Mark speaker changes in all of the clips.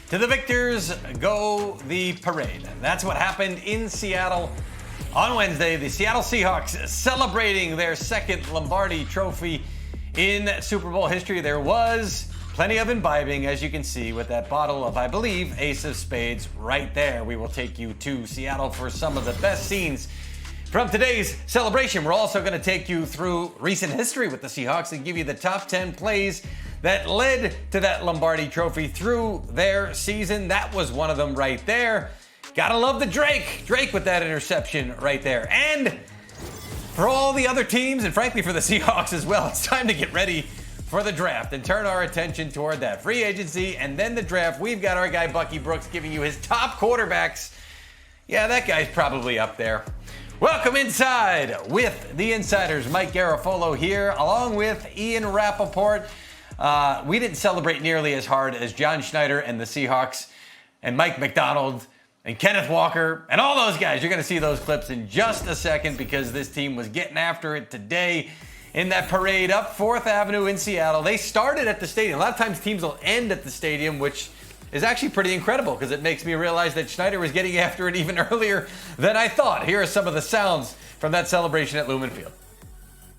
Speaker 1: To the victors go the parade. That's what happened in Seattle on Wednesday. The Seattle Seahawks celebrating their second Lombardi trophy in Super Bowl history. There was plenty of imbibing, as you can see, with that bottle of, I believe, Ace of Spades right there. We will take you to Seattle for some of the best scenes from today's celebration. We're also going to take you through recent history with the Seahawks and give you the top 10 plays that led to that Lombardi trophy through their season. That was one of them right there. Gotta love the Drake with that interception right there. And for all the other teams, and frankly for the Seahawks as well, it's time to get ready for the draft and turn our attention toward that free agency and then the draft. We've got our guy Bucky Brooks giving you his top quarterbacks. Yeah, that guy's probably up there. Welcome inside with the Insiders. Mike Garafolo here, along with Ian Rappaport. We didn't celebrate nearly as hard as John Schneider and the Seahawks and Mike McDonald and Kenneth Walker and all those guys. You're going to see those clips in just a second because this team was getting after it today in that parade up 4th Avenue in Seattle. They started at the stadium. A lot of times teams will end at the stadium, which is actually pretty incredible because it makes me realize that Schneider was getting after it even earlier than I thought. Here are some of the sounds from that celebration at Lumen Field.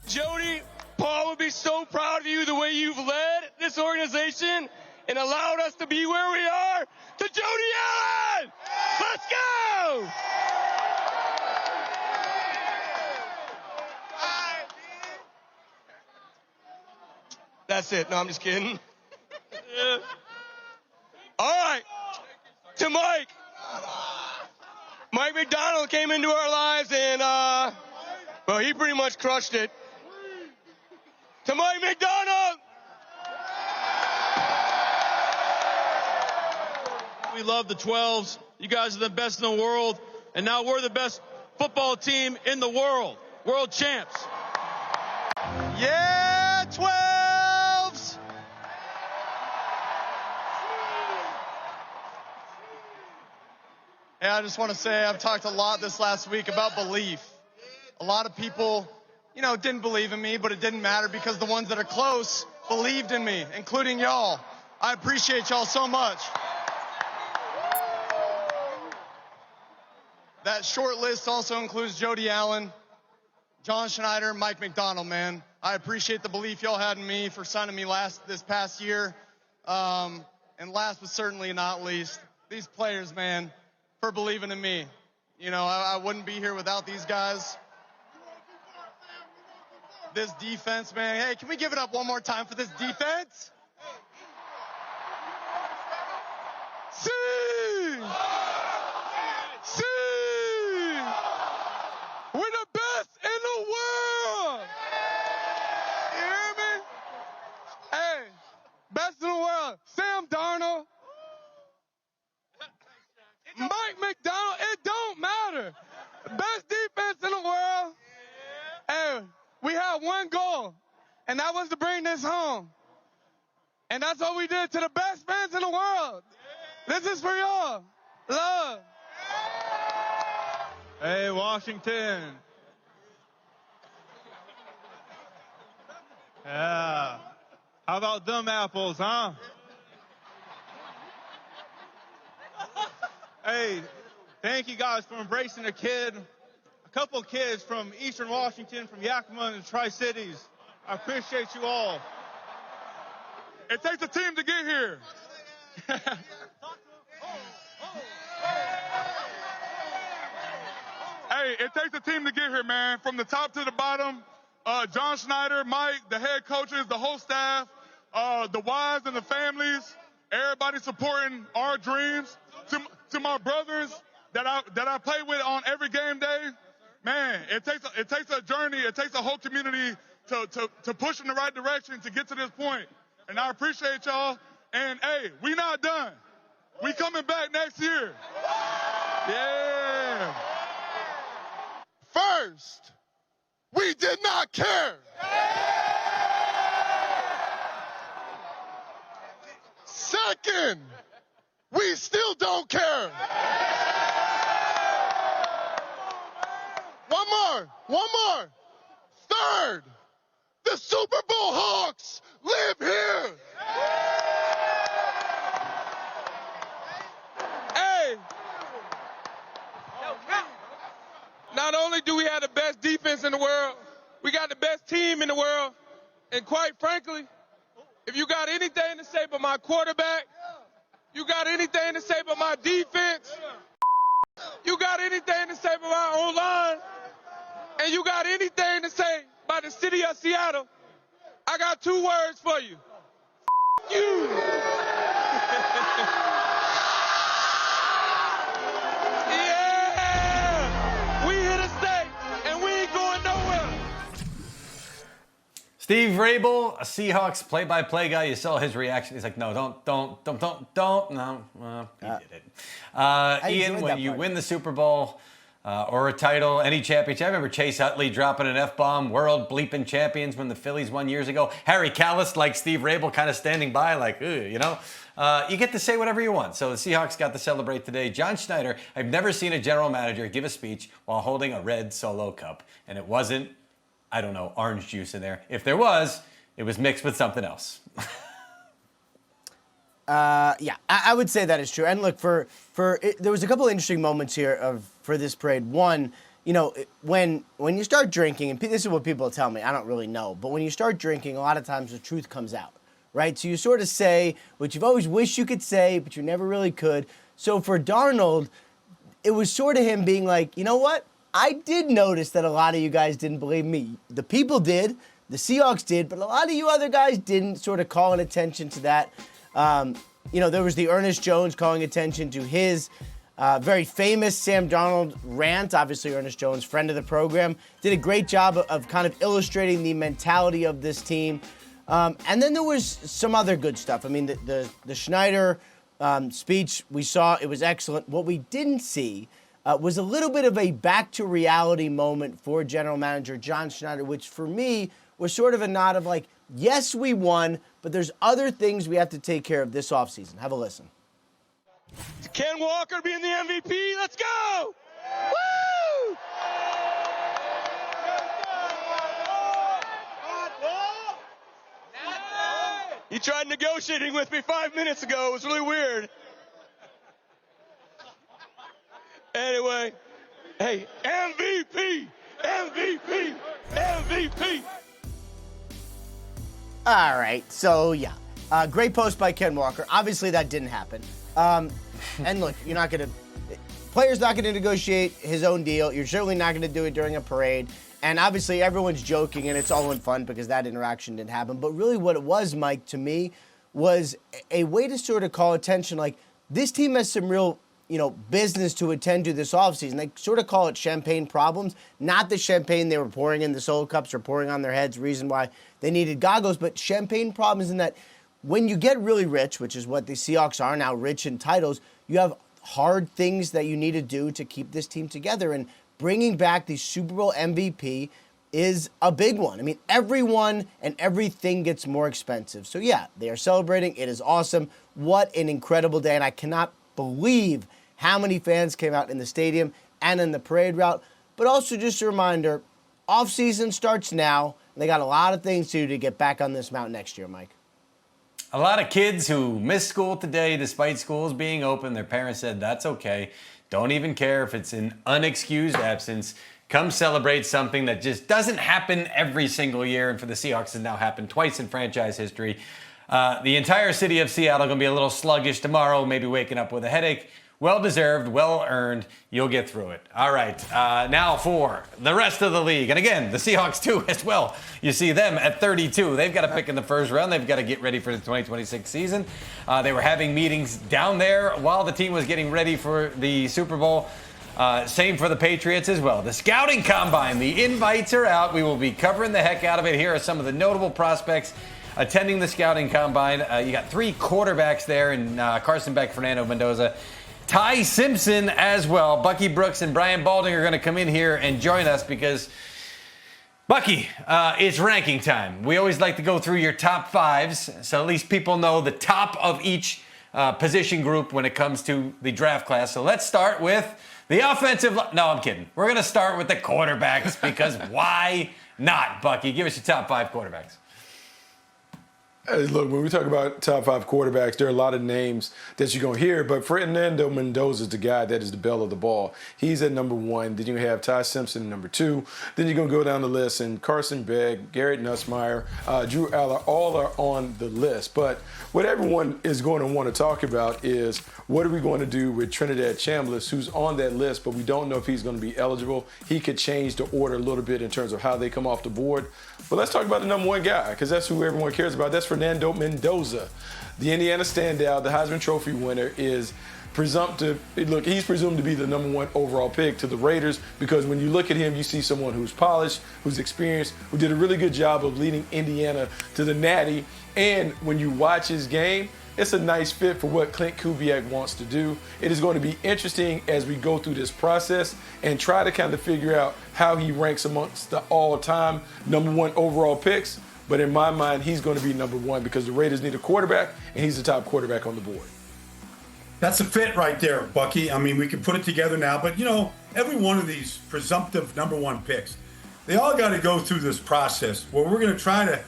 Speaker 2: Jody, Paul would be so proud of you the way you've led this organization and allowed us to be where we are. To Jody Allen! Let's go! That's it. No, I'm just kidding. Yeah. All right. To Mike. Mike McDonald came into our lives and, well, he pretty much crushed it. To Mike McDonald.
Speaker 3: We love the 12s. You guys are the best in the world. And now we're the best football team in the world. World champs.
Speaker 4: Yeah, 12s! Hey, I just want to say I've talked a lot this last week about belief. A lot of people, didn't believe in me, but it didn't matter because the ones that are close believed in me, including y'all. I appreciate y'all so much. That short list also includes Jody Allen, John Schneider, Mike McDonald, man. I appreciate the belief y'all had in me for signing me this past year. And last but certainly not least, these players, man, for believing in me. I wouldn't be here without these guys. This defense, man. Hey, can we give it up one more time for this defense? See! We're the best in the world! You hear me? Hey, best in the world. Sam Darnold, Mike McDonald, it don't matter. Best defense in the world. Hey, we had one goal, and that was to bring this home. And that's what we did to the best fans in the world. This is for y'all. Love.
Speaker 3: Hey, Washington. Yeah. How about them apples, huh? Hey, thank you guys for embracing a couple of kids from Eastern Washington, from Yakima and the Tri-Cities. I appreciate you all.
Speaker 4: It takes a team to get here. Hey, it takes a team to get here, man. From the top to the bottom, John Schneider, Mike, the head coaches, the whole staff, the wives and the families, everybody supporting our dreams. To my brothers that I play with on every game day, man, it takes a journey. It takes a whole community to push in the right direction to get to this point. And I appreciate y'all. And hey, we not done. We coming back next year. Yeah. First, we did not care. Second, we still don't care. One more. Third, the Super Bowl Hawks live here.
Speaker 5: not only do we have the best defense in the world, we got the best team in the world. And quite frankly, if you got anything to say about my quarterback, you got anything to say about my defense, you got anything to say about my O-line, and you got anything to say about the city of Seattle, I got 2 words for you. You. Yeah! We here to stay, and we ain't going nowhere.
Speaker 1: Steve Rabel, a Seahawks play-by-play guy. You saw his reaction. He's like, no, don't. No, he did it. Ian, when you win the Super Bowl or a title, any championship. I remember Chase Utley dropping an F-bomb, world bleeping champions when the Phillies won years ago. Harry Callis, like Steve Rabel, kind of standing by like, you know. You get to say whatever you want. So the Seahawks got to celebrate today. John Schneider, I've never seen a general manager give a speech while holding a red Solo cup. And it wasn't, I don't know, orange juice in there. If there was, it was mixed with something else.
Speaker 6: Yeah, I would say that is true. And look, there was a couple of interesting moments here for this parade. One, you know, when you start drinking, and this is what people tell me, I don't really know, but when you start drinking, a lot of times the truth comes out, right? So you sort of say what you've always wished you could say, but you never really could. So for Darnold, it was sort of him being like, you know what? I did notice that a lot of you guys didn't believe me. The people did, the Seahawks did, but a lot of you other guys didn't, sort of calling attention to that. You know, there was the Ernest Jones calling attention to his very famous Sam Darnold rant. Obviously, Ernest Jones, friend of the program, did a great job of kind of illustrating the mentality of this team. And then there was some other good stuff. I mean, the Schneider speech, we saw, it was excellent. What we didn't see was a little bit of a back-to-reality moment for General Manager John Schneider, which for me was sort of a nod of like, yes, we won, but there's other things we have to take care of this offseason. Have a listen.
Speaker 2: Ken Walker being the MVP. Let's go! Woo! You tried negotiating with me 5 minutes ago. It was really weird. Anyway, hey, MVP, MVP, MVP.
Speaker 6: All right, so yeah, great post by Ken Walker. Obviously, that didn't happen. And look, player's not gonna negotiate his own deal. You're certainly not gonna do it during a parade. And obviously, everyone's joking, and it's all in fun because that interaction didn't happen. But really, what it was, Mike, to me, was a way to sort of call attention. Like, this team has some real, business to attend to this offseason. They sort of call it champagne problems. Not the champagne they were pouring in the Solo Cups or pouring on their heads, reason why they needed goggles, but champagne problems in that when you get really rich, which is what the Seahawks are now, rich in titles, you have hard things that you need to do to keep this team together. And bringing back the Super Bowl MVP is a big one. I mean, everyone and everything gets more expensive. So yeah, they are celebrating. It is awesome. What an incredible day. And I cannot believe how many fans came out in the stadium and in the parade route. But also just a reminder, off-season starts now. And they got a lot of things to do to get back on this mountain next year, Mike.
Speaker 1: A lot of kids who missed school today despite schools being open, their parents said that's okay. Don't even care if it's an unexcused absence. Come celebrate something that just doesn't happen every single year. And for the Seahawks, has now happened twice in franchise history. The entire city of Seattle going to be a little sluggish tomorrow, maybe waking up with a headache. Well-deserved, well-earned. You'll get through it. All right, now for the rest of the league. And again, the Seahawks too as well. You see them at 32. They've got to pick in the first round. They've got to get ready for the 2026 season. They were having meetings down there while the team was getting ready for the Super Bowl. Same for the Patriots as well. The scouting combine, the invites are out. We will be covering the heck out of it. Here are some of the notable prospects attending the scouting combine. You got 3 quarterbacks there in Carson Beck, Fernando Mendoza, Ty Simpson as well. Bucky Brooks and Brian Balding are going to come in here and join us because, Bucky, it's ranking time. We always like to go through your top 5s, so at least people know the top of each position group when it comes to the draft class. So let's start with the offensive No, I'm kidding. We're going to start with the quarterbacks because why not, Bucky? Give us your top 5 quarterbacks.
Speaker 7: Look, when we talk about top 5 quarterbacks, there are a lot of names that you're going to hear, but Fernando Mendoza is the guy that is the belle of the ball. He's at number 1. Then you have Ty Simpson, number 2. Then you're going to go down the list, and Carson Beck, Garrett Nussmeier, Drew Aller, all are on the list. But what everyone is going to want to talk about is what are we going to do with Trinidad Chambliss, who's on that list, but we don't know if he's going to be eligible. He could change the order a little bit in terms of how they come off the board. But let's talk about the number 1 guy, because that's who everyone cares about. That's Fernando Mendoza. The Indiana standout, the Heisman Trophy winner, is presumptive. Look, he's presumed to be the number 1 overall pick to the Raiders, because when you look at him, you see someone who's polished, who's experienced, who did a really good job of leading Indiana to the Natty. And when you watch his game, it's a nice fit for what Clint Kubiak wants to do. It is going to be interesting as we go through this process and try to kind of figure out how he ranks amongst the all-time number 1 overall picks. But in my mind, he's going to be number 1 because the Raiders need a quarterback, and he's the top quarterback on the board.
Speaker 8: That's a fit right there, Bucky. I mean, we can put it together now, but, every one of these presumptive number 1 picks, they all got to go through this process where we're going to try to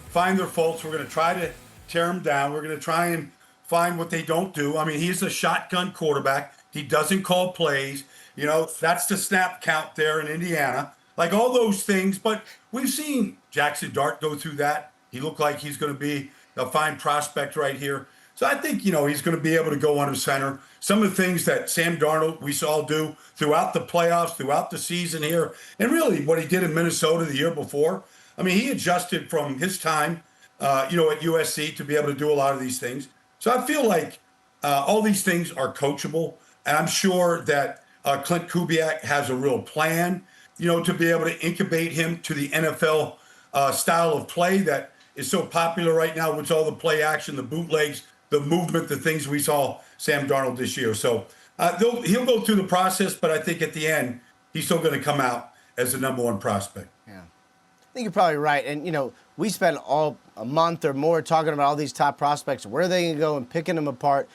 Speaker 8: find their faults. We're going to try to tear them down. We're going to try and find what they don't do. I mean, he's a shotgun quarterback. He doesn't call plays. That's the snap count there in Indiana. Like all those things. But we've seen Jackson Dart go through that. He looked like he's going to be a fine prospect right here. So I think, he's going to be able to go under center. Some of the things that Sam Darnold, we saw do throughout the playoffs, throughout the season here, and really what he did in Minnesota the year before. I mean, he adjusted from his time at USC to be able to do a lot of these things. So I feel like all these things are coachable. And I'm sure that Clint Kubiak has a real plan, to be able to incubate him to the NFL style of play that is so popular right now with all the play action, the bootlegs, the movement, the things we saw Sam Darnold this year. So he'll go through the process, but I think at the end, he's still going to come out as the number 1 prospect.
Speaker 6: Yeah. I think you're probably right. And, we spent all a month or more talking about all these top prospects, where they can go and picking them apart.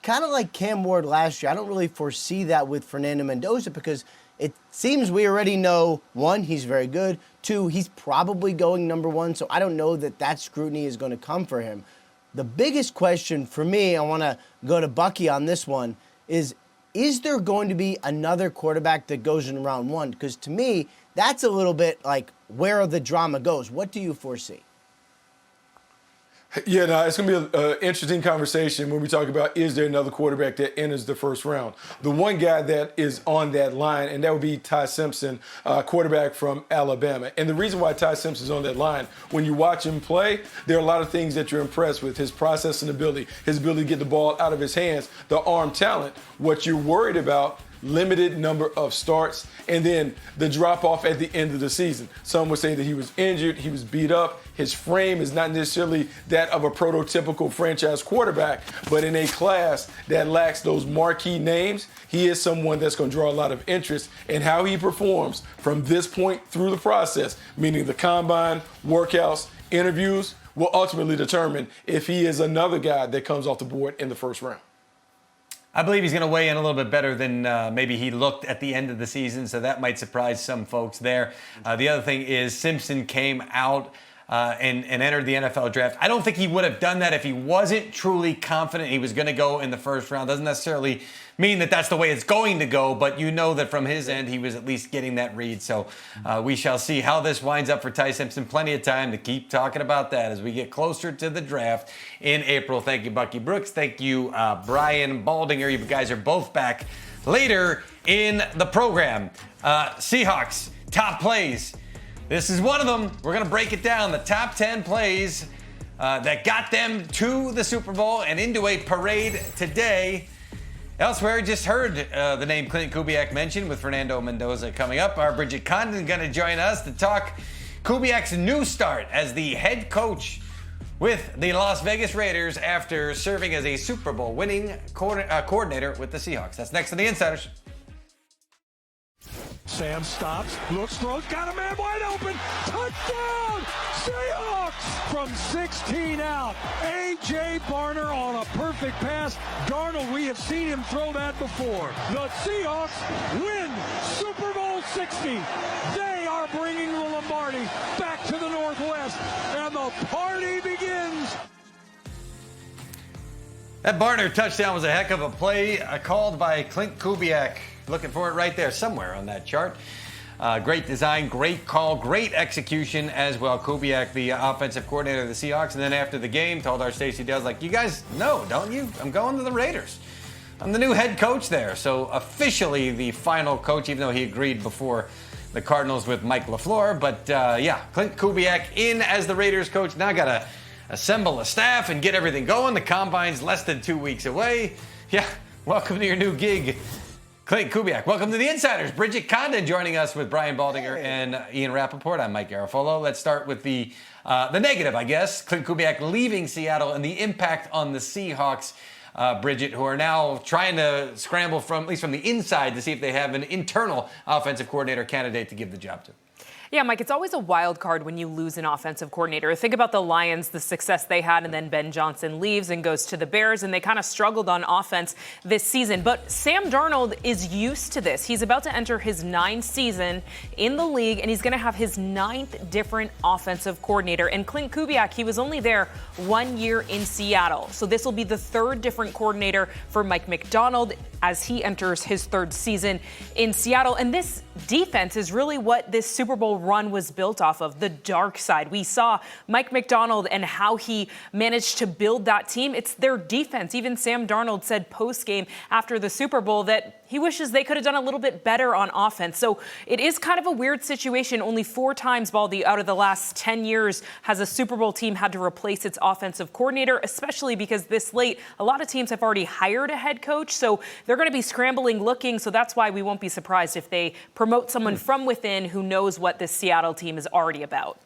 Speaker 6: Kind of like Cam Ward last year. I don't really foresee that with Fernando Mendoza because it seems we already know, 1, he's very good. 2, he's probably going number 1. So I don't know that scrutiny is going to come for him. The biggest question for me, I want to go to Bucky on this one, is there going to be another quarterback that goes in round 1? Because to me, that's a little bit like where the drama goes. What do you foresee?
Speaker 7: Yeah, no, it's going to be an interesting conversation when we talk about is there another quarterback that enters the first round. The one guy that is on that line, and that would be Ty Simpson, quarterback from Alabama. And the reason why Ty Simpson's on that line, when you watch him play, there are a lot of things that you're impressed with. His processing ability, his ability to get the ball out of his hands, the arm talent. What you're worried about, limited number of starts, and then the drop-off at the end of the season. Some would say that he was injured, he was beat up. His frame is not necessarily that of a prototypical franchise quarterback, but in a class that lacks those marquee names, he is someone that's going to draw a lot of interest in how he performs from this point through the process, meaning the combine, workouts, interviews, will ultimately determine if he is another guy that comes off the board in the first round.
Speaker 1: I believe he's going to weigh in a little bit better than maybe he looked at the end of the season, so that might surprise some folks there. The other thing is Simpson came out and entered the NFL draft. I don't think he would have done that if he wasn't truly confident he was going to go in the first round. Doesn't necessarily mean that that's the way it's going to go, but you know that from his end, he was at least getting that read. So we shall see how this winds up for Ty Simpson. Plenty of time to keep talking about that as we get closer to the draft in April. Thank you, Bucky Brooks. Thank you, Brian Baldinger. You guys are both back later in the program. Seahawks, top plays. This is one of them. We're going to break it down. The top 10 plays that got them to the Super Bowl and into a parade today. Elsewhere, just heard the name Clint Kubiak mentioned with Fernando Mendoza coming up. Our Bridget Condon going to join us to talk Kubiak's new start as the head coach with the Las Vegas Raiders after serving as a Super Bowl winning coordinator with the Seahawks. That's next to the Insiders.
Speaker 9: Sam stops, looks, throws, got a man wide open, touchdown, Seahawks! From 16 out, A.J. Barner on a perfect pass. Darnold, we have seen him throw that before. The Seahawks win Super Bowl 60. They are bringing the Lombardi back to the Northwest, and the party begins.
Speaker 1: That Barner touchdown was a heck of a play called by Clint Kubiak. Looking for it right there somewhere on that chart. Great design, great call, great execution as well. Kubiak, the offensive coordinator of the Seahawks, and then after the game told our Stacey Dales, like, you guys know, don't you? I'm going to the Raiders. I'm the new head coach there. So officially the final coach, even though he agreed before the Cardinals with Mike LaFleur. But yeah, Clint Kubiak in as the Raiders coach. Now got to assemble a staff and get everything going. The Combine's less than 2 weeks away. Yeah, welcome to your new gig, Clint Kubiak. Welcome to the Insiders. Bridget Condon joining us with Brian Baldinger and Ian Rappaport. I'm Mike Garafolo. Let's start with the negative, I guess. Clint Kubiak leaving Seattle and the impact on the Seahawks, Bridget, who are now trying to scramble from, at least from the inside, to see if they have an internal offensive coordinator candidate to give the job to.
Speaker 10: Yeah, Mike, it's always a wild card when you lose an offensive coordinator. Think about the Lions, the success they had, and then Ben Johnson leaves and goes to the Bears, and they kind of struggled on offense this season. But Sam Darnold is used to this. He's about to enter his 9th season in the league, and he's going to have his 9th different offensive coordinator. And Clint Kubiak, he was only there 1 year in Seattle. So this will be the 3rd different coordinator for Mike McDonald as he enters his 3rd season in Seattle. And this defense is really what this Super Bowl run was built off of, the dark side. We saw Mike McDonald and how he managed to build that team. It's their defense. Even Sam Darnold said post-game after the Super Bowl that he wishes they could have done a little bit better on offense. So it is kind of a weird situation. Only 4 times, Baldy, out of the last 10 years has a Super Bowl team had to replace its offensive coordinator, especially because this late, a lot of teams have already hired a head coach. So they're going to be scrambling looking. So that's why we won't be surprised if they promote someone from within who knows what this Seattle team is already about.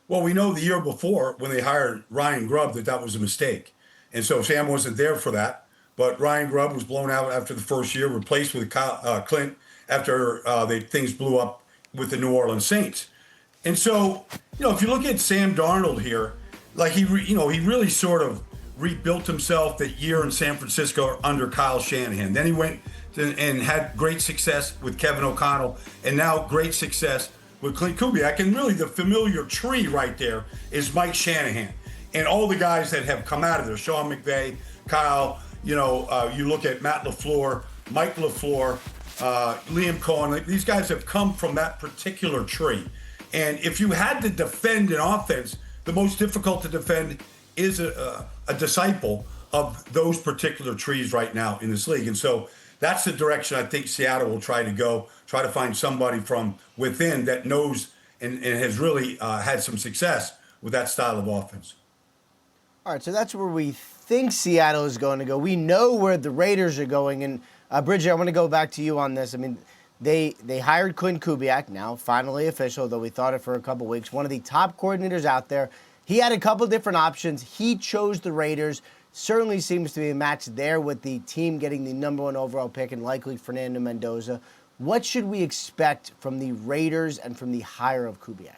Speaker 8: Well, we know the year before when they hired Ryan Grubb that was a mistake. And so Sam wasn't there for that. But Ryan Grubb was blown out after the first year, replaced with Clint after things blew up with the New Orleans Saints. And so, if you look at Sam Darnold here, like he really sort of rebuilt himself that year in San Francisco under Kyle Shanahan. Then he went and had great success with Kevin O'Connell, and now great success with Clint Kubiak. And really the familiar tree right there is Mike Shanahan and all the guys that have come out of there, Sean McVay, Kyle, you look at Matt LaFleur, Mike LaFleur, Liam Cohen. These guys have come from that particular tree. And if you had to defend an offense, the most difficult to defend is a disciple of those particular trees right now in this league. And so that's the direction I think Seattle will try to go, try to find somebody from within that knows and has really had some success with that style of offense.
Speaker 6: All right, so that's where we think Seattle is going to go. We know where the Raiders are going. And Bridget, I want to go back to you on this. I mean, they hired Clint Kubiak, now finally official, though we thought it for a couple weeks. One of the top coordinators out there. He had a couple different options. He chose the Raiders. Certainly seems to be a match there with the team getting the #1 overall pick and likely Fernando Mendoza. What should we expect from the Raiders and from the hire of Kubiak?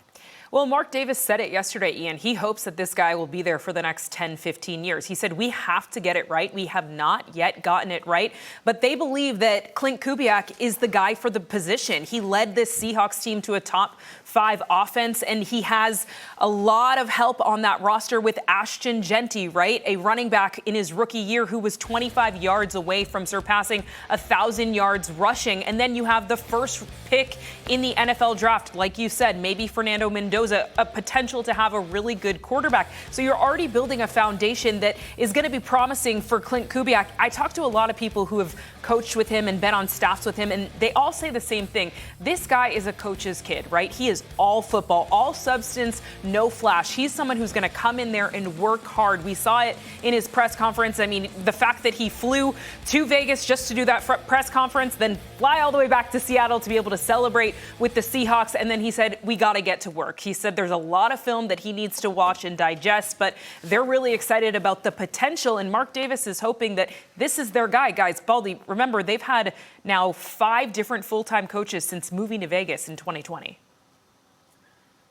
Speaker 10: Well, Mark Davis said it yesterday, Ian. He hopes that this guy will be there for the next 10, 15 years. He said, we have to get it right. We have not yet gotten it right. But they believe that Clint Kubiak is the guy for the position. He led this Seahawks team to a top 5 offense, and he has a lot of help on that roster with Ashton Genty, right? A running back in his rookie year who was 25 yards away from surpassing 1,000 yards rushing. And then you have the first pick in the NFL draft, like you said, maybe Fernando Mendoza, a potential to have a really good quarterback. So you're already building a foundation that is going to be promising for Clint Kubiak. I talked to a lot of people who have coached with him and been on staffs with him, and they all say the same thing. This guy is a coach's kid, right? He is all football, all substance, no flash. He's someone who's going to come in there and work hard. We saw it in his press conference. I mean, the fact that he flew to Vegas just to do that press conference, then fly all the way back to Seattle to be able to celebrate with the Seahawks, and then he said, we got to get to work. He said there's a lot of film that he needs to watch and digest, but they're really excited about the potential, and Mark Davis is hoping that this is their guy. Guys, Baldy, remember, they've had now 5 different full-time coaches since moving to Vegas in 2020.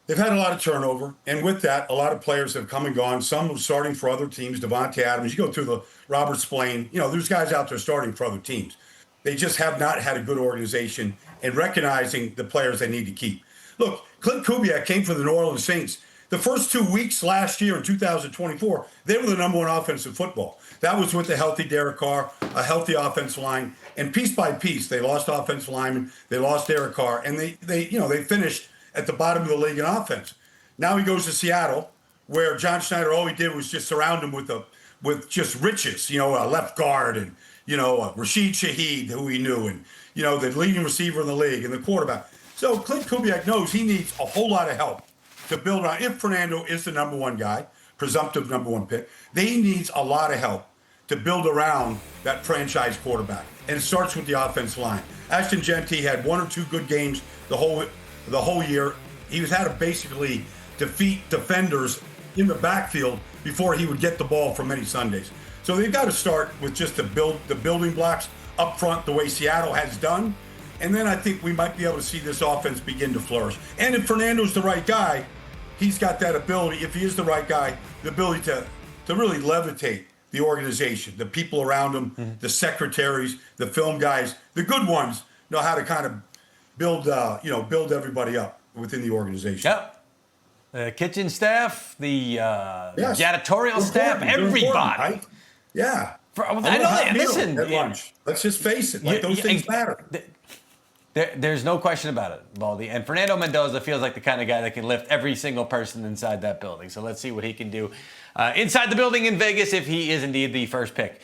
Speaker 8: They've had a lot of turnover, and with that, a lot of players have come and gone. Some starting for other teams, Devontae Adams. You go through the Robert Spillane. There's guys out there starting for other teams. They just have not had a good organization in recognizing the players they need to keep. Look, Clint Kubiak came from the New Orleans Saints. the first 2 weeks last year in 2024, they were the number one offense in football. That was with a healthy Derek Carr, a healthy offensive line, and piece by piece, they lost offensive linemen, they lost Derek Carr, and they finished at the bottom of the league in offense. Now he goes to Seattle, where John Schneider, all he did was just surround him with just riches, a left guard and, Rashid Shaheed, who he knew, and, the leading receiver in the league and the quarterback. So Clint Kubiak knows he needs a whole lot of help to build on. If Fernando is the number one guy, presumptive number one pick, he needs a lot of help to build around that franchise quarterback. And it starts with the offensive line. Ashton Genty had 1 or 2 good games the whole year. He had to basically defeat defenders in the backfield before he would get the ball for many Sundays. So they've got to start with just the building blocks up front, the way Seattle has done. And then I think we might be able to see this offense begin to flourish. And if Fernando's the right guy, he's got that ability, if he is the right guy, the ability to really levitate the organization, the people around him, the secretaries, the film guys, the good ones know how to kind of build everybody up within the organization.
Speaker 1: Yep. The kitchen staff, the janitorial staff, everybody.
Speaker 8: Right? Yeah.
Speaker 1: I know. Listen,
Speaker 8: at lunch. Let's just face it. Those things matter.
Speaker 1: There's no question about it, Baldy. And Fernando Mendoza feels like the kind of guy that can lift every single person inside that building. So let's see what he can do inside the building in Vegas if he is indeed the first pick.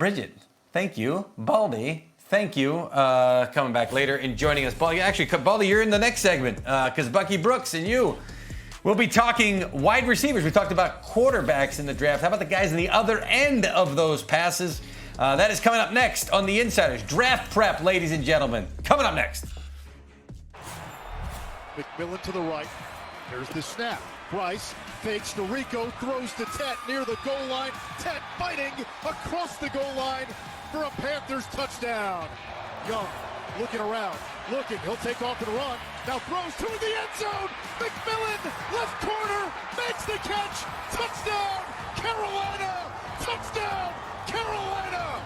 Speaker 1: Bridget, thank you. Baldy, thank you. Coming back later and joining us. Baldy, actually, Baldy, you're in the next segment because Bucky Brooks and you will be talking wide receivers. We talked about quarterbacks in the draft. How about the guys on the other end of those passes? That is coming up next on The Insiders. Draft prep, ladies and gentlemen. Coming up next.
Speaker 11: McMillan to the right. There's the snap. Bryce fakes to Rico, throws to Tet near the goal line. Tet fighting across the goal line for a Panthers touchdown. Young looking around, he'll take off and run. Now throws to the end zone. McMillan, left corner, makes the catch. Touchdown, Carolina! Touchdown, Carolina!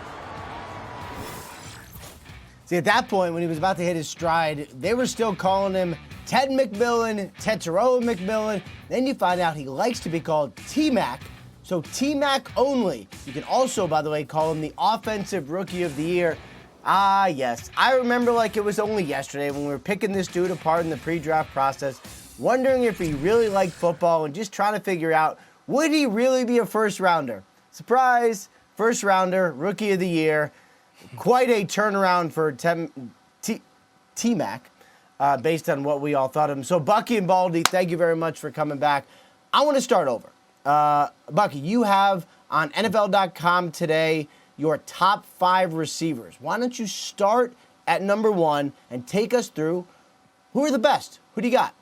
Speaker 6: See, at that point, when he was about to hit his stride, they were still calling him Ted McMillan, Tetero McMillan. Then you find out he likes to be called T-Mac, so T-Mac only. You can also, by the way, call him the Offensive Rookie of the Year. Ah, yes. I remember like it was only yesterday when we were picking this dude apart in the pre-draft process, wondering if he really liked football and just trying to figure out, would he really be a first-rounder? Surprise, first-rounder, Rookie of the Year. Quite a turnaround for T-Mac based on what we all thought of him. So, Bucky and Baldy, thank you very much for coming back. I want to start over. Bucky, you have on NFL.com today your top 5 receivers. Why don't you start at number 1 and take us through who are the best? Who do you got?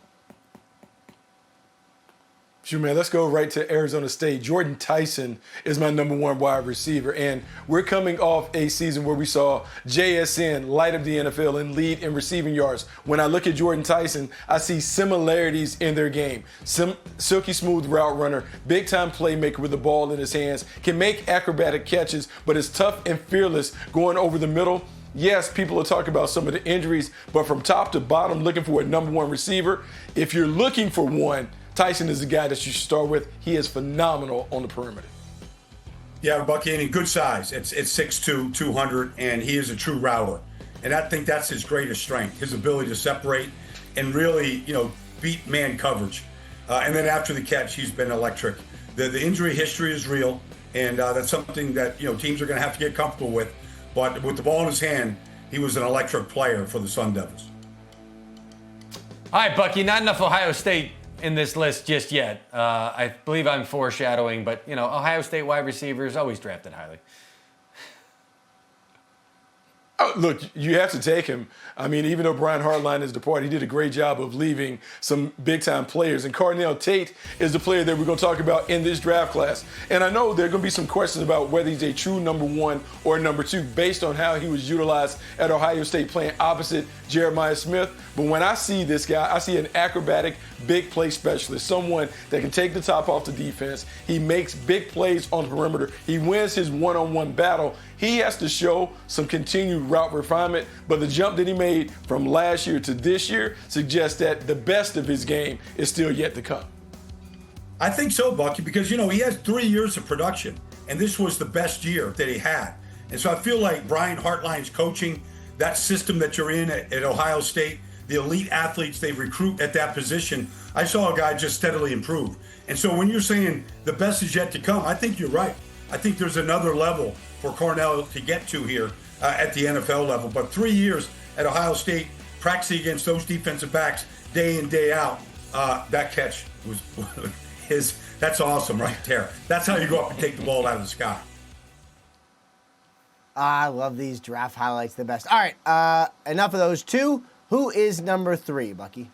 Speaker 7: Sure, man. Let's go right to Arizona State. Jordan Tyson is my number 1 wide receiver, and we're coming off a season where we saw JSN light up the NFL and lead in receiving yards. When I look at Jordan Tyson, I see similarities in their game. Silky smooth route runner, big-time playmaker with the ball in his hands, can make acrobatic catches, but is tough and fearless going over the middle. Yes, people are talking about some of the injuries, but from top to bottom, looking for a number 1 receiver. If you're looking for one, Tyson is the guy that you should start with. He is phenomenal on the perimeter.
Speaker 8: Yeah, Bucky, and in good size. It's 6'2", 200, and he is a true router. And I think that's his greatest strength, his ability to separate and really, beat man coverage. And then after the catch, he's been electric. The injury history is real, and that's something that, teams are going to have to get comfortable with. But with the ball in his hand, he was an electric player for the Sun Devils.
Speaker 1: All right, Bucky, not enough Ohio State in this list just yet. I believe I'm foreshadowing, but, Ohio State wide receivers always drafted highly.
Speaker 7: Oh, look, you have to take him. I mean, even though Brian Hartline is departed, he did a great job of leaving some big-time players. And Cardinal Tate is the player that we're going to talk about in this draft class. And I know there are going to be some questions about whether he's a true number 1 or number 2 based on how he was utilized at Ohio State playing opposite Jeremiah Smith. But when I see this guy, I see an acrobatic, big play specialist, someone that can take the top off the defense. He makes big plays on the perimeter. He wins his one-on-one battle. He has to show some continued route refinement, but the jump that he made from last year to this year suggests that the best of his game is still yet to come.
Speaker 8: I think so, Bucky, because, he has 3 years of production, and this was the best year that he had. And so I feel like Brian Hartline's coaching, that system that you're in at Ohio State, the elite athletes they recruit at that position, I saw a guy just steadily improve. And so when you're saying the best is yet to come, I think you're right. I think there's another level for Cornell to get to here at the NFL level. But 3 years at Ohio State, practicing against those defensive backs day in, day out, that catch was that's awesome right there. That's how you go up and take the ball out of the sky.
Speaker 6: I love these draft highlights the best. All right, enough of those two. Who is number 3, Bucky?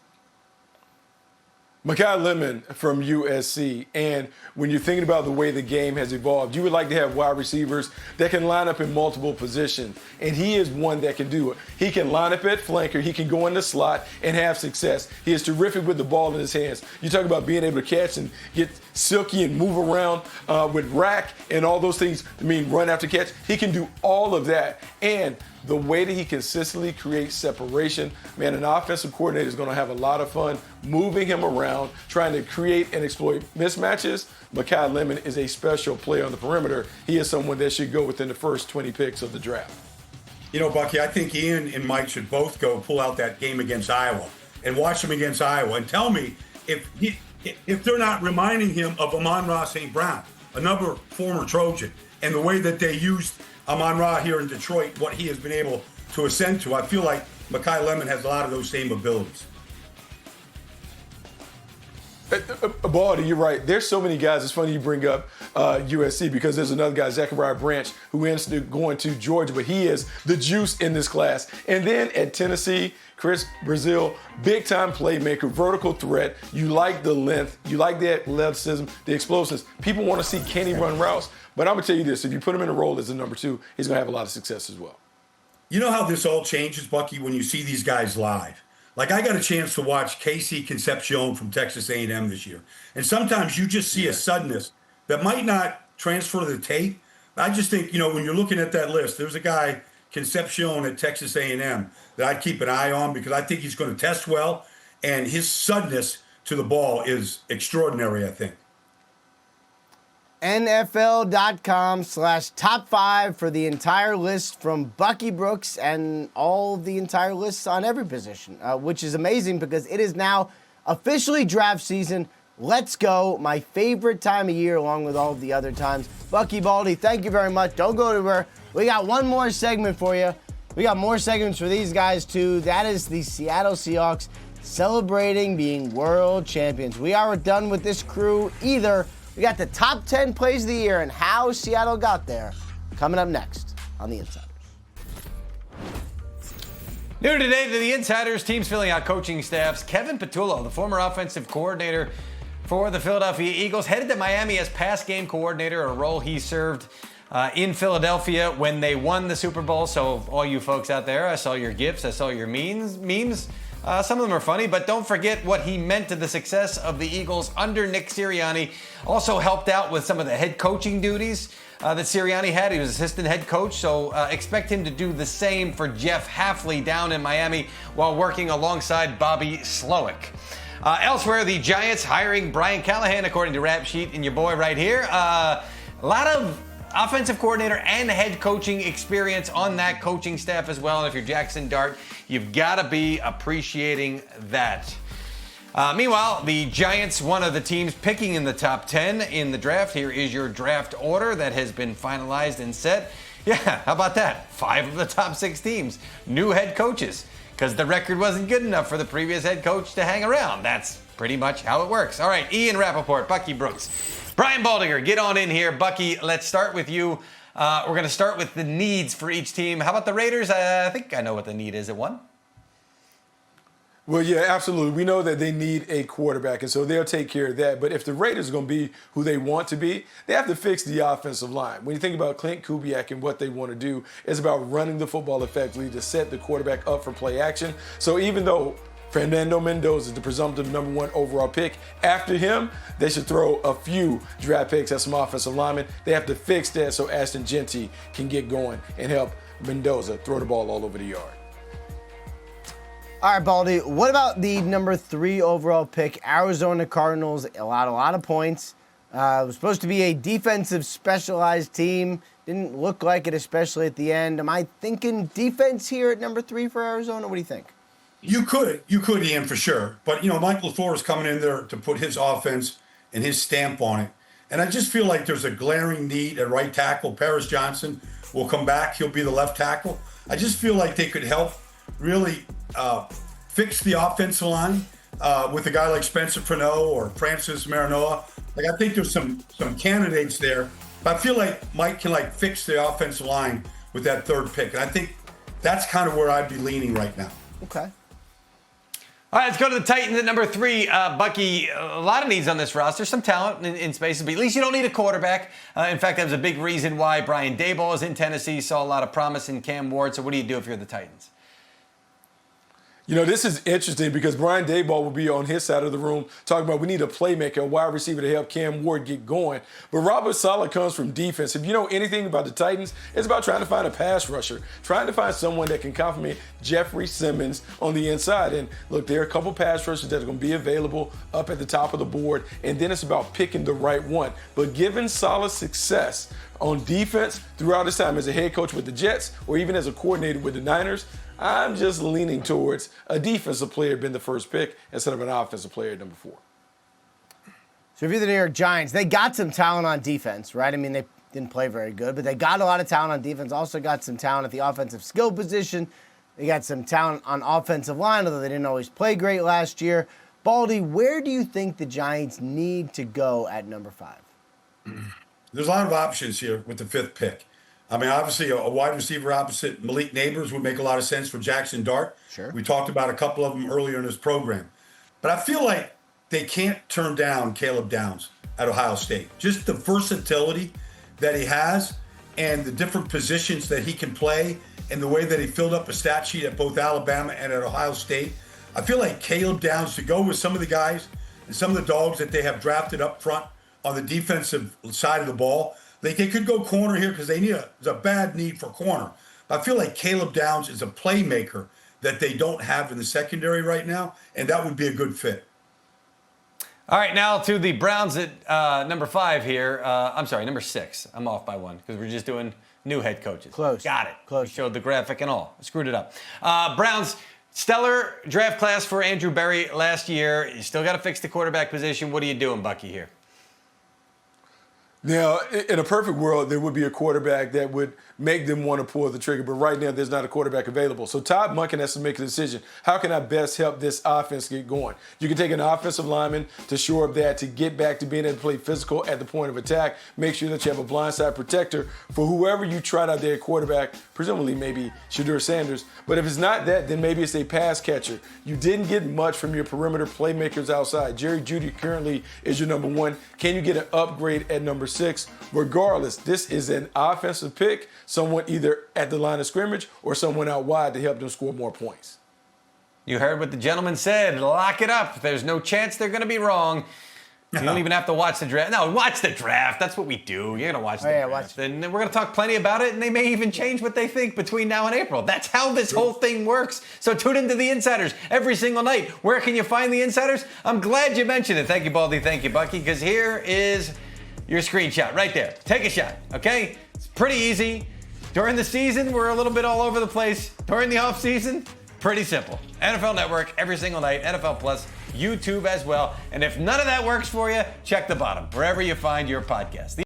Speaker 7: Mekhi Lemon from USC. And when you're thinking about the way the game has evolved, you would like to have wide receivers that can line up in multiple positions. And he is one that can do it. He can line up at flanker. He can go in the slot and have success. He is terrific with the ball in his hands. You talk about being able to catch and get silky and move around with rack and all those things. Run after catch. He can do all of that. And the way that he consistently creates separation, man, an offensive coordinator is going to have a lot of fun moving him around, trying to create and exploit mismatches. Mekhi Lemon is a special player on the perimeter. He is someone that should go within the first 20 picks of the draft.
Speaker 8: Bucky, I think Ian and Mike should both go pull out that game against Iowa and watch them against Iowa and tell me if they're not reminding him of Amon-Ra St. Brown, another former Trojan, and the way that they used Amon-Ra here in Detroit, what he has been able to ascend to. I feel like Mekhi Lemon has a lot of those same abilities.
Speaker 7: Baldy, you're right. There's so many guys. It's funny you bring up USC because there's another guy, Zachariah Branch, who ends up going to Georgia, but he is the juice in this class. And then at Tennessee, Chris Brazil, big-time playmaker, vertical threat. You like the length. You like the athleticism, the explosiveness. People want to see can he run routes. But I'm going to tell you this. If you put him in a role as a number 2, he's going to have a lot of success as well.
Speaker 8: You know how this all changes, Bucky, when you see these guys live? Like, I got a chance to watch Casey Concepcion from Texas A&M this year. And sometimes you just see a suddenness that might not transfer to the tape. I just think, when you're looking at that list, there's a guy, Concepcion at Texas A&M, that I'd keep an eye on because I think he's going to test well. And his suddenness to the ball is extraordinary, I think.
Speaker 6: NFL.com/top 5 for the entire list from Bucky Brooks and all the entire lists on every position, which is amazing because it is now officially draft season. Let's go. My favorite time of year along with all of the other times. Bucky, Baldy, thank you very much. Don't go anywhere. We got one more segment for you. We got more segments for these guys too. That is the Seattle Seahawks celebrating being world champions. We aren't done with this crew either. We got the top 10 plays of the year and how Seattle got there coming up next on The Insiders.
Speaker 1: New today to The Insiders, teams filling out coaching staffs. Kevin Patullo, the former offensive coordinator for the Philadelphia Eagles, headed to Miami as pass game coordinator, a role he served in Philadelphia when they won the Super Bowl. So all you folks out there, I saw your gifs, I saw your memes. Some of them are funny, but don't forget what he meant to the success of the Eagles under Nick Sirianni. Also helped out with some of the head coaching duties that Sirianni had. He was assistant head coach, so expect him to do the same for Jeff Hafley down in Miami while working alongside Bobby Slowick. Elsewhere, the Giants hiring Brian Callahan, according to Rap Sheet and your boy right here. A lot of offensive coordinator and head coaching experience on that coaching staff as well. And if you're Jackson Dart, you've got to be appreciating that. Meanwhile, the Giants, one of the teams picking in the top 10 in the draft. Here is your draft order that has been finalized and set. Yeah, how about that? 5 of the top 6 teams, new head coaches, because the record wasn't good enough for the previous head coach to hang around. That's pretty much how it works. All right, Ian Rappaport, Bucky Brooks, Brian Baldinger, get on in here. Bucky, let's start with you. We're going to start with the needs for each team. How about the Raiders? I think I know what the need is at 1.
Speaker 7: Well, yeah, absolutely. We know that they need a quarterback, and so they'll take care of that. But if the Raiders are going to be who they want to be, they have to fix the offensive line. When you think about Clint Kubiak and what they want to do, it's about running the football effectively to set the quarterback up for play action. So even though Fernando Mendoza is the presumptive number 1 overall pick, after him, they should throw a few draft picks at some offensive linemen. They have to fix that so Ashton Genty can get going and help Mendoza throw the ball all over the yard.
Speaker 6: All right, Baldy, what about the number 3 overall pick, Arizona Cardinals? A lot of points. It was supposed to be a defensive specialized team. Didn't look like it, especially at the end. Am I thinking defense here at number 3 for Arizona? What do you think?
Speaker 8: You could, Ian, for sure. But, Mike LaFleur is coming in there to put his offense and his stamp on it. And I just feel like there's a glaring need at right tackle. Paris Johnson will come back. He'll be the left tackle. I just feel like they could help really fix the offensive line with a guy like Spencer Pernot or Francis Marinoa. I think there's some candidates there. But I feel like Mike can fix the offensive line with that 3rd pick. And I think that's kind of where I'd be leaning right now.
Speaker 6: Okay.
Speaker 1: All right, let's go to the Titans at number 3. Bucky, a lot of needs on this roster, some talent in spaces, but at least you don't need a quarterback. In fact, that was a big reason why Brian Daboll is in Tennessee. Saw a lot of promise in Cam Ward. So what do you do if you're the Titans?
Speaker 7: This is interesting because Brian Daboll will be on his side of the room talking about we need a playmaker, a wide receiver to help Cam Ward get going. But Robert Saleh comes from defense. If you know anything about the Titans, it's about trying to find a pass rusher, trying to find someone that can complement Jeffrey Simmons on the inside. And look, there are a couple pass rushers that are going to be available up at the top of the board, and then it's about picking the right one. But given Saleh's success on defense throughout his time as a head coach with the Jets or even as a coordinator with the Niners, I'm just leaning towards a defensive player being the first pick instead of an offensive player at number 4.
Speaker 6: So if you're the New York Giants, they got some talent on defense, right? I mean, they didn't play very good, but they got a lot of talent on defense. Also got some talent at the offensive skill position. They got some talent on offensive line, although they didn't always play great last year. Baldy, where do you think the Giants need to go at number 5?
Speaker 8: There's a lot of options here with the 5th pick. I mean, obviously, a wide receiver opposite Malik Neighbors would make a lot of sense for Jackson Dart.
Speaker 6: Sure.
Speaker 8: We talked about a couple of them earlier in this program. But I feel like they can't turn down Caleb Downs at Ohio State. Just the versatility that he has and the different positions that he can play and the way that he filled up a stat sheet at both Alabama and at Ohio State. I feel like Caleb Downs, to go with some of the guys and some of the dogs that they have drafted up front on the defensive side of the ball, they could go corner here because there's a bad need for corner. I feel like Caleb Downs is a playmaker that they don't have in the secondary right now, and that would be a good fit.
Speaker 1: All right, now to the Browns at number 5 here. Number 6. I'm off by 1 because we're just doing new head coaches.
Speaker 6: Close.
Speaker 1: Got it.
Speaker 6: Close.
Speaker 1: We showed the graphic and all. I screwed it up. Browns, stellar draft class for Andrew Berry last year. You still got to fix the quarterback position. What are you doing, Bucky, here?
Speaker 7: Now, in a perfect world, there would be a quarterback that would make them want to pull the trigger, but right now there's not a quarterback available. So Todd Monken has to make a decision. How can I best help this offense get going? You can take an offensive lineman to shore up that, to get back to being able to play physical at the point of attack. Make sure that you have a blindside protector for whoever you tried out there at quarterback, presumably maybe Shadur Sanders. But if it's not that, then maybe it's a pass catcher. You didn't get much from your perimeter playmakers outside. Jerry Jeudy currently is your number 1. Can you get an upgrade at number 6? Regardless, this is an offensive pick, someone either at the line of scrimmage or someone out wide to help them score more points.
Speaker 1: You heard what the gentleman said. Lock it up. There's no chance they're going to be wrong. You don't even have to watch the draft. No, watch the draft. That's what we do. You're going to watch the draft. And we're going to talk plenty about it, and they may even change what they think between now and April. That's how this whole thing works. So tune into the Insiders every single night. Where can you find the Insiders? I'm glad you mentioned it. Thank you, Baldy. Thank you, Bucky, because here is your screenshot right there. Take a shot, okay? It's pretty easy. During the season, we're a little bit all over the place. During the offseason, pretty simple. NFL Network every single night, NFL Plus, YouTube as well. And if none of that works for you, check the bottom, wherever you find your podcast.